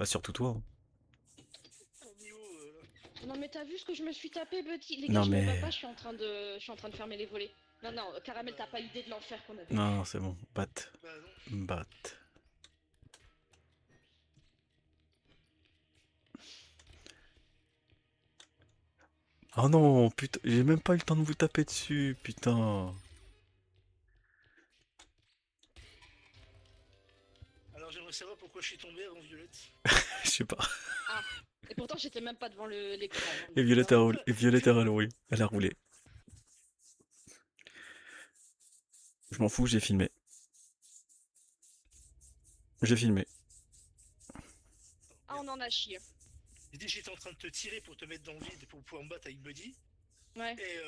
Enfin, surtout toi, hein. Ton niveau, Non mais t'as vu ce que je me suis tapé, Buddy? Les gars, Non, je me bats mais. pas, je suis en train de fermer les volets. Non, non, Caramel, t'as bah, pas idée de l'enfer qu'on a Non, vécu. non, c'est bon. Bat. bah non. Bat. Oh non, putain, j'ai même pas eu le temps de vous taper dessus, putain. Alors j'aimerais savoir pourquoi je suis tombé avant Violette. Je sais pas. Ah, et pourtant j'étais même pas devant l'écran, hein, Et donc Violette a voilà. roulé. Et Violette a roulé. Elle a roulé. Je m'en fous, j'ai filmé. J'ai filmé. Ah, Merde. on en a chié. J'ai dit j'étais en train de te tirer pour te mettre dans le vide pour pouvoir me battre avec Buddy. Ouais, Et,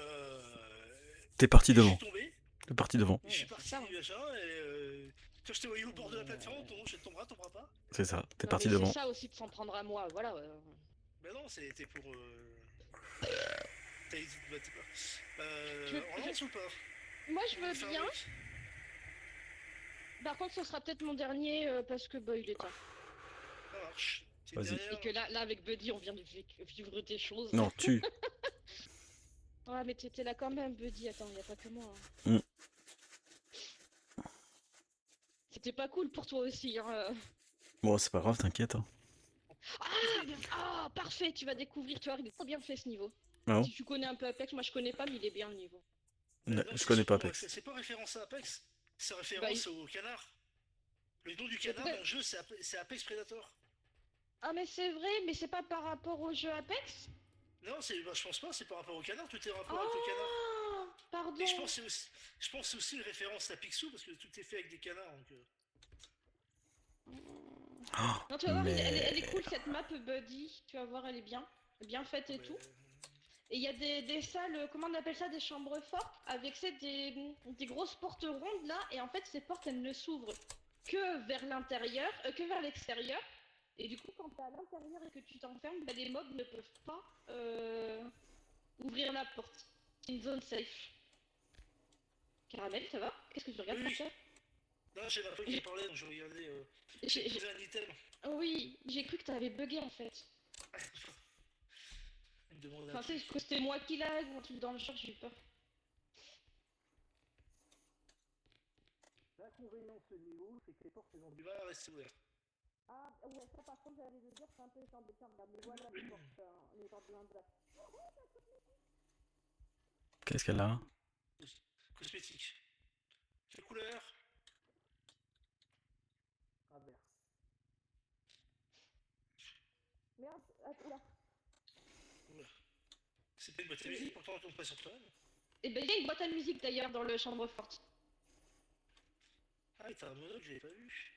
T'es parti et je suis devant. tombé. T'es parti devant. Et je ouais, suis bah, c'est parti ça, hein. machin. Et quand je te voyais au bord de la plateforme, ton je tomberas pas. C'est ça. T'es Non mais parti c'est devant. ça aussi de s'en prendre à moi, voilà. Mais non, c'était pour. T'as dit de te battre pas. Je, On je- lance ou pas? Moi je On veux fait un bien. break. Par contre, ce sera peut-être mon dernier parce que bah il est tard. Ça marche. C'est Vas-y. Et derrière. que là avec Buddy, on vient de vivre des choses. Non, tu. Ouais, mais t'étais là quand même, Buddy. Attends, y a pas que moi, hein. Mm. C'était pas cool pour toi aussi, hein. Bon, c'est pas grave, t'inquiète, hein. Ah, parfait, tu vas découvrir, tu vois, il est trop bien fait ce niveau. Ah bon. Si tu connais un peu Apex, moi je connais pas, mais il est bien le niveau. Ouais, Non, je connais pas bon, Apex. c'est pas référence à Apex. C'est Bah, référence au canard. Le nom du mais canard pourquoi... dans le jeu, c'est Apex Predator. Ah, mais c'est vrai, mais c'est pas par rapport au jeu Apex? Non, je pense pas, c'est par rapport au canard, tout est en rapport avec le canard. Ah, Et pardon. je pense que c'est aussi une référence à Picsou parce que tout est fait avec des canards. Donc, Non, tu vas voir, elle est Mais. cool cette map, Buddy. Tu vas voir, elle est bien faite et mais, tout. Et il y a des salles, comment on appelle ça, des chambres fortes, avec des grosses portes rondes là, et en fait ces portes elles ne s'ouvrent que vers l'intérieur, que vers l'extérieur. Et du coup, quand t'es à l'intérieur et que tu t'enfermes, bah, les mobs ne peuvent pas ouvrir la porte. C'est une zone safe. Caramel, ça va? Qu'est-ce que tu oui, regardes comme oui. ça? Non, j'ai ma pote qui J'ai- parlait, donc je regardais. J'ai j'ai- j'ai- trouvé un item. Oui, j'ai cru que t'avais bugué en fait. Elle me demande un Enfin, c'est truc. que c'était moi qui lag ou un truc dans le genre, j'ai eu peur. L'inconvénient de ce niveau, c'est que les portes elles ont du mal à rester ouvertes. Ah, ouais, ça par contre, j'allais le dire, c'est un peu embêtant. Mais voilà les portes blindées. Qu'est-ce qu'elle a? Cosmétique. Quelle couleur? Ah, vert. Merde, oula. Oula. C'est pas une boîte à musique, pourtant on tombe pas sur toi. Et ben, il y a une boîte à musique d'ailleurs dans le chambre forte. Ah, et t'as un mono que j'avais pas vu.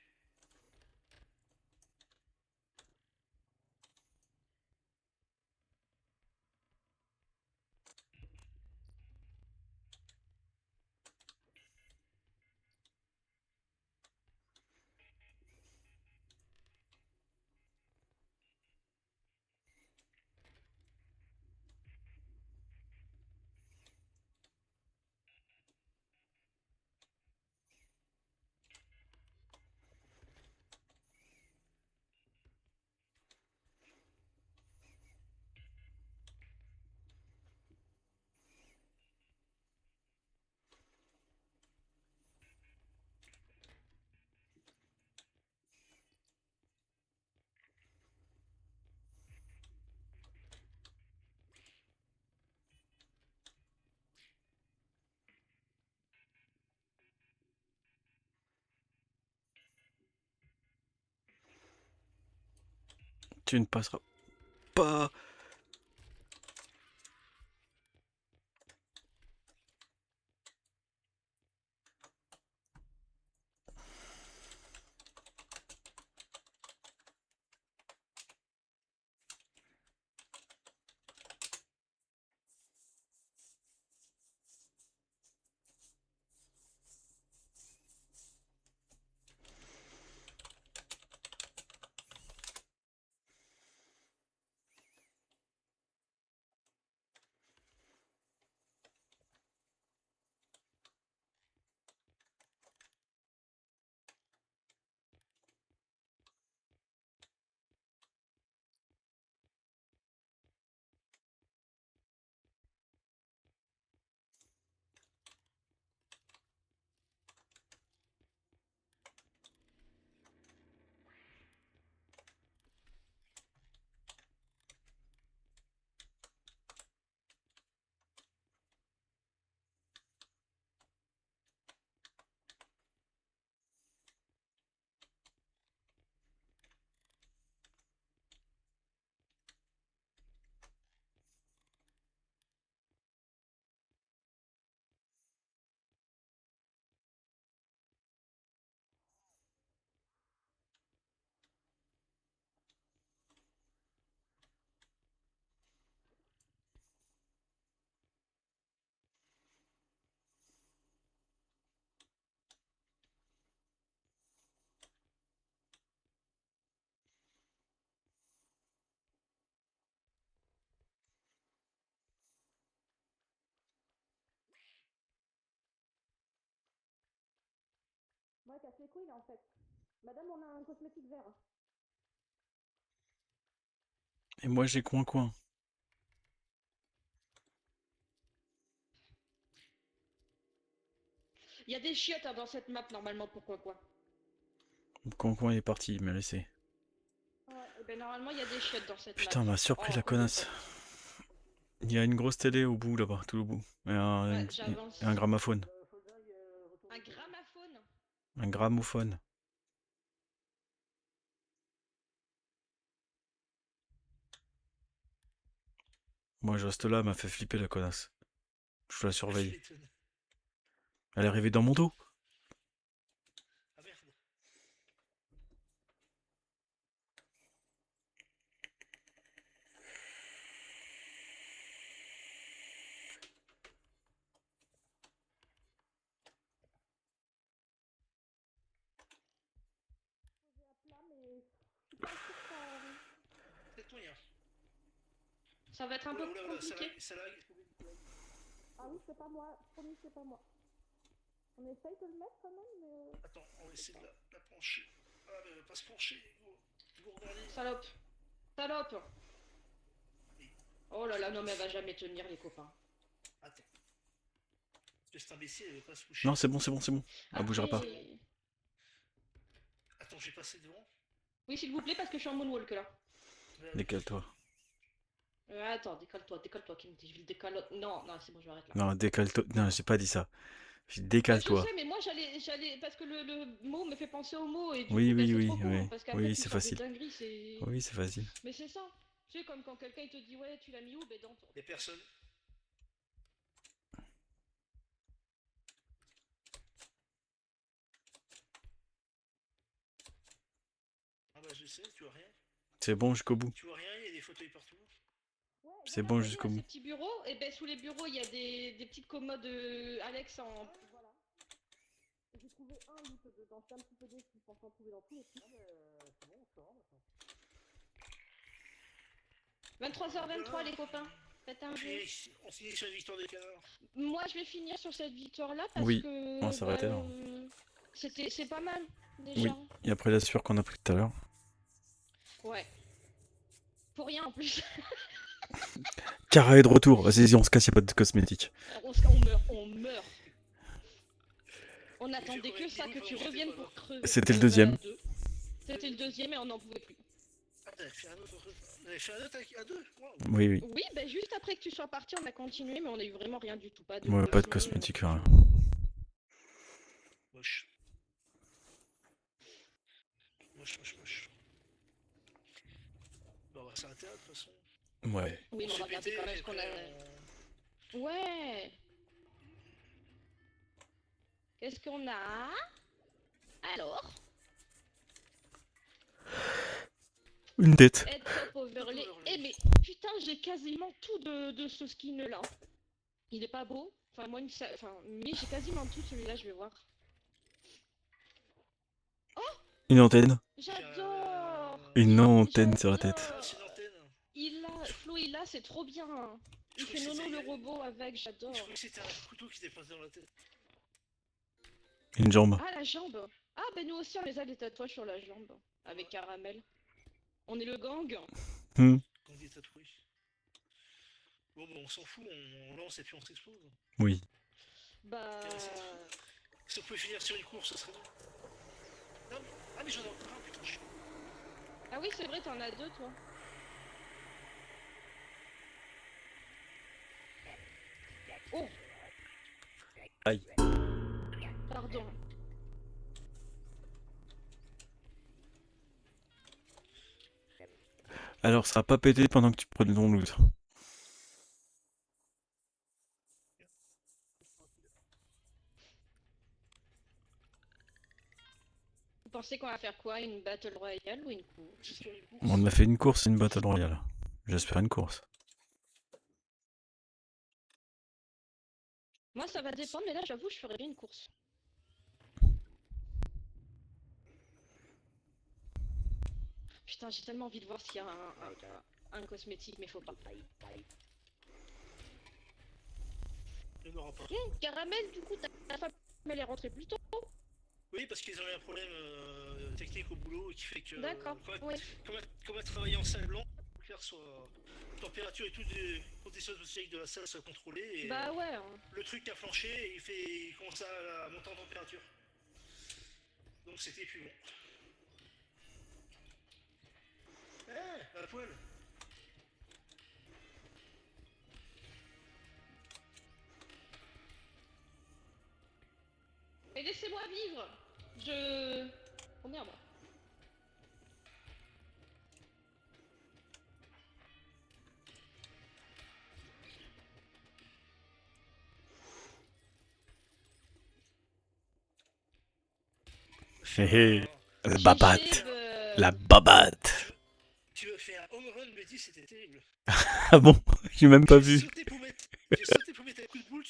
Tu ne passeras pas. casse les couilles en fait. Madame, on a un cosmétique vert. Et moi j'ai coin. Il y a des chiottes hein, dans cette map normalement, pourquoi quoi. Coin est parti, il m'a laissé. Ouais, et ben normalement il y a des chiottes dans cette map. Putain, m'a surpris la Oh, connasse. Il y a une grosse télé au bout là-bas, tout au bout. Et ouais, un, j'avance. et un gramophone. Un gramophone. Un gramophone. Moi je reste là, elle m'a fait flipper la connasse. Je la Tu surveille. m'étonnes. Elle est arrivée dans mon dos. Ah merde. Là, mais je suis pas sûre que Peut-être moyen. ça va être un peu Oula, oula, ça compliqué. lag, ça lag. Ah oui, c'est pas moi. Promis, c'est pas moi. On essaye de le mettre quand même, mais... Attends, on va essayer de la pencher. Ah, mais elle va pas se pencher. Gourgandine. Salope. Salope. Oh là là, non mais elle va jamais tenir les copains. Attends. Parce que cet imbécile, elle veut pas se coucher. Non, c'est bon. Elle bougera pas. Attends, j'ai passé devant. Oui, s'il vous plaît, parce que je suis en moonwalk là. Décale-toi. Attends, décale-toi, qui me dit, je le décale. Non, non, c'est bon, je m'arrête là. Non, décale-toi. Non, j'ai pas dit ça. J'ai dit Bah, je décale-toi. sais, mais moi j'allais, parce que le mot me fait penser au mot et du Oui, coup, bah, oui, c'est oui, trop con, oui. parce qu'après Oui, tu c'est sors des facile. dingueries, c'est... Oui, c'est facile. Mais c'est ça. Tu sais, comme quand quelqu'un il te dit, ouais, tu l'as mis où, ben dans ton... Y'a personne. Ah bah je sais, tu vois rien. C'est bon jusqu'au bout. Tu vois rien, il y a des fauteuils partout. Ouais, C'est voilà, bon t'as vu, jusqu'au là, bout. ces petits bureaux, et ben sous les bureaux, il y a des petites commodes Alex en... Voilà. J'ai trouvé un loot dedans, j'étais un petit peu déçu, je pense en trouver dans tous les trucs. C'est bon, ça va maintenant. 23h23 les copains, faites un jeu. On finit sur la victoire des canards. Moi je vais finir sur cette victoire là parce Oui, que... on va s'arrêter là. C'est pas mal déjà. Oui. Et après la sueur qu'on a pris tout à l'heure. Ouais. Pour rien en plus. Cara est de retour. Vas-y, on se casse, y'a pas de cosmétique. On meurt. On attendait que ça, que tu reviennes pour crever. C'était le deuxième. C'était le deuxième et on n'en pouvait plus. Ah, t'avais fait un autre. On avait fait un autre à deux. Wow. Oui, oui. Oui, bah juste après que tu sois parti, on a continué, mais on a eu vraiment rien du tout. Pas de, Ouais, pas de cosmétique, rien. Moche. Moche. Bon, on va s'arrêter là de toute façon. Ouais. Oui, mais s'est regardez pété, quand même et ce qu'on après, a... Ouais. Qu'est-ce qu'on a? Alors, Une tête. head top overlay. Eh mais putain, j'ai quasiment tout de ce skin là. Il est pas beau. Enfin, moi, mais j'ai quasiment tout celui-là, je vais voir. Une antenne. J'adore. Une antenne sur la tête. Ah, c'est une antenne. Flo, il a, c'est trop bien. Je Il crois fait que Nono c'était- le robot avec, Je j'adore. croyais que c'était un couteau qui était passé dans la tête. Une jambe. Ah, la jambe. Ah, ben nous aussi, on les a des tatouages sur la jambe. Avec caramel. On est le gang. Hmm. Quand il est tatoué. Bon, on s'en fout, on lance et puis on s'explose. Oui. Bah... Si on pouvait finir sur une course, ça serait bien. Non, mais... Ah, mais j'en ai encore un, putain, je suis... Ah oui, c'est vrai, t'en as deux, toi. Oh. Aïe. Pardon. Alors, ça va pas péter pendant que tu prenais ton loot. Vous pensez qu'on va faire quoi? Une battle royale ou une course? J'espère une course. On a fait une course et une battle royale. J'espère une course. Moi, ça va dépendre, mais là, j'avoue, je ferais bien une course. Putain, j'ai tellement envie de voir s'il y a un cosmétique, mais faut pas. Il n'y en aura pas. Caramel, du coup, ta femme, elle est rentrée plus tôt. Oui, parce qu'ils ont eu un problème technique au boulot qui fait que D'accord, oui. comme elle travaillait en salle blanche, il faut que l'air soit température et toutes les conditions atmosphériques de la salle soient contrôlées et Bah ouais. le truc a flanché et il commence à monter en température. Donc c'était plus bon. Eh, la poêle. Mais laissez-moi vivre. Je... Oh merde. Hé hé, la GG, babate. bah... La babate. Tu veux faire un home run, me dis, c'était terrible. Ah bon? J'ai même pas vu. J'ai sauté pour mettre un coup de boule,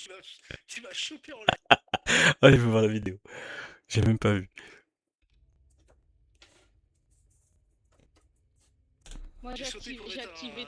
tu m'as chopé en l'air. Allez, je vais voir la vidéo. J'ai même pas vu. Moi J'ai sauté pour j'ai mettre activé